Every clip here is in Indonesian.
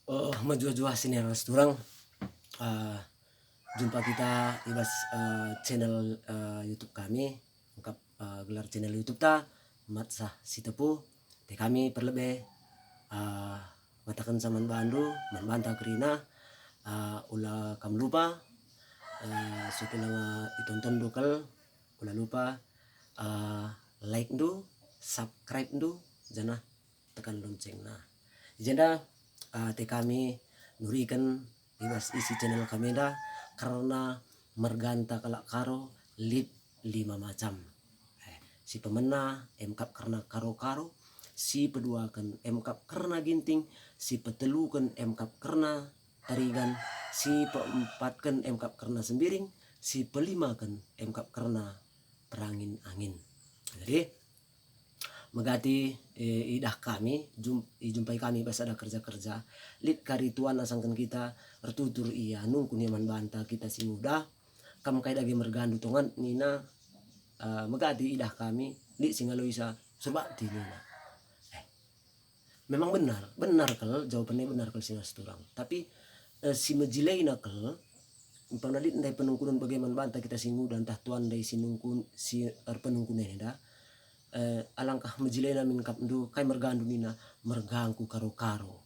Majua-jua sini harus turang. uh, Jumpa kita di channel YouTube kami. Ungkap gelar channel YouTube ta Matsah Sitepu. Te kami perlebih matakan zaman bandu membantah kerina ulah kam lupa setelah itonton dokal ulah lupa like do, subscribe do, jana tekan lonceng nah jenda te kami nurikan bebas isi channel kami dah karena merganta kalak karo lip 5 macam si pemena emkap karena karo-karo, si peduakan emkap karena ginting, si petelukan emkap karena tarigan, si peempatkan emkap karena sembiring, si pelimakan emkap karena perangin angin. Jadi megati idah kami jumpai kami pas ada kerja-kerja lit karituan asangkan kita tertutur iya nungkun yaman banta kita si muda kam kai dagi mergandu tongan nina megati idah kami di singaloisa serba di nina memang benar kalau jawabannya benar kalau sinas turang tapi si mejilei nakal panalit ndai penungkunan bagaimana banta kita si muda entah tuan dari si nungkun si penungkunan dah alangkah mejilena min kapndu kai mergandu nina mergangku karo-karo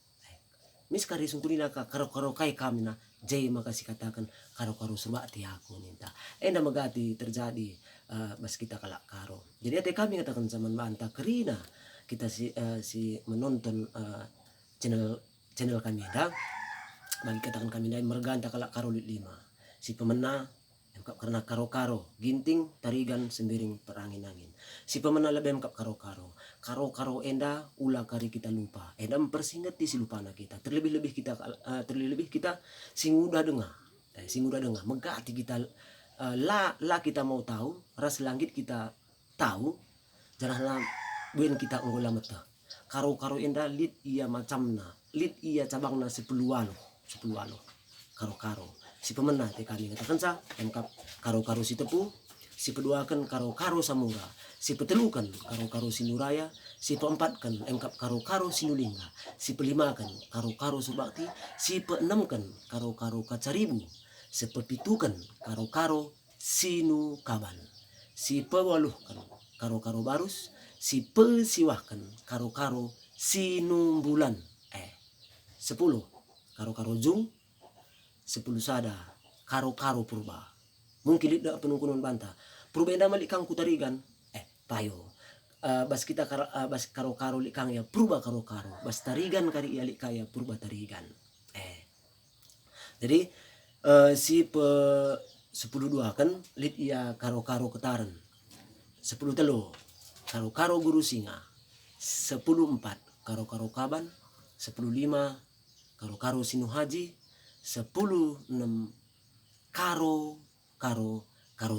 mis kari sungkunina ka karo-karo kai kamina jai makasih katakan karo-karo serba ti aku minta enda megati terjadi bas kita kalak karo jadi ate kami katakan zaman banta kerina kita si menonton channel kami dah bagi katakan kami dah merganta kalak karo 5 si pemena karena karo-karo ginting tarigan sembiring perangin angin si pemena lebih mengkap karo-karo enda ulah kari kita lupa enda mempersingkat si lupana kita terlebih kita sing udah dengar megati kita la kita mau tahu ras langit kita tahu janganlah buen kita ngolah mata karo-karo enda lit iya macamna lit iya cabangna 10 alo karo-karo si pemena te kami katakan sa emkap karo-karo si tepu si peduakan karo-karo samura si petelukan karo-karo si nuraya si peempatkan emkap karo-karo si nulingga si pelimakan karo-karo subakti si peenamkan karo-karo kacaribu si pepitukan karo-karo sinu kaban si pewaluhkan karo-karo barus si pesiwahkan karo-karo sinu bulan 10 karo-karo jung 10 sada karo-karo purba mungkin tidak penungkunan banta purba enda malik kang kutarigan payo bas kita bas karo-karo likang ya purba karo-karo bas tarigan kari ya kaya purba tarigan jadi si 10 dua kan lit ia karo-karo ketaran 10 telo karo-karo guru singa 10 4 karo-karo kaban 10 5 karo-karo sinu haji 10 6 karo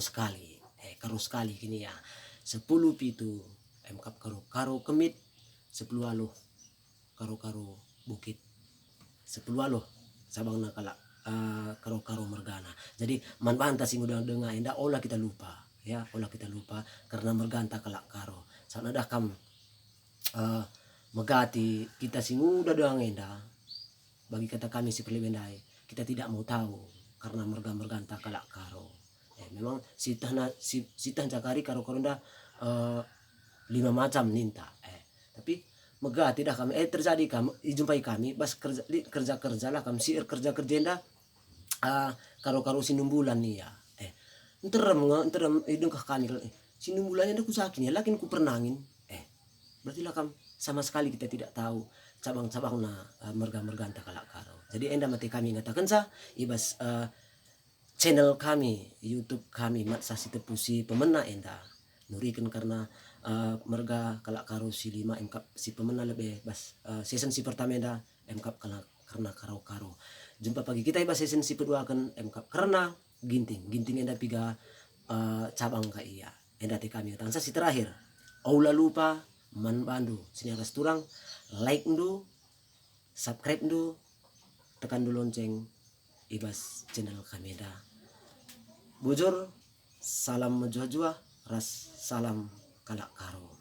sekali karo sekali kini ya 10 pitu emkap karo kemit 10 aloh karo bukit 10 aloh sabang nakala karo mergana jadi man banta sing udah dengar indah olah kita lupa karena merganta kalak karo sana dah kam megati kita sing udah doang indah bagi kata kami si perlibendai kita tidak mau tahu karena merganta kalak karo memang sitah cakari karo-karo nda 5 macam ninta tapi mega tidak kami terjadi kami jumpai kami bas kerja lah kami siir kerja nda karo-karo sinumbulan nih ya enterem hidung kah kami sinumbulannya nda kusakin ya lakin ku pernangin berarti lah kami sama sekali kita tidak tahu cabang-cabang na merganta kalak karo jadi enda mati kami ngatakan sa ibas channel kami YouTube kami Matsah Sitepu si pemena enda nurikan karena merga kalak karo si 5 emkap si pemena lebih bas season si pertama enda emkap karena karo-karo jumpa pagi kita ibas season si kedua kan emkap karena ginting enda 3 cabang ka iya enda te kami ngatakan sa si terakhir aula lupa man bandu sini atas turang like ndu subscribe ndu tekan dulu lonceng ibas channel kami dah bujur salam menjua-jua ras salam kalak karo.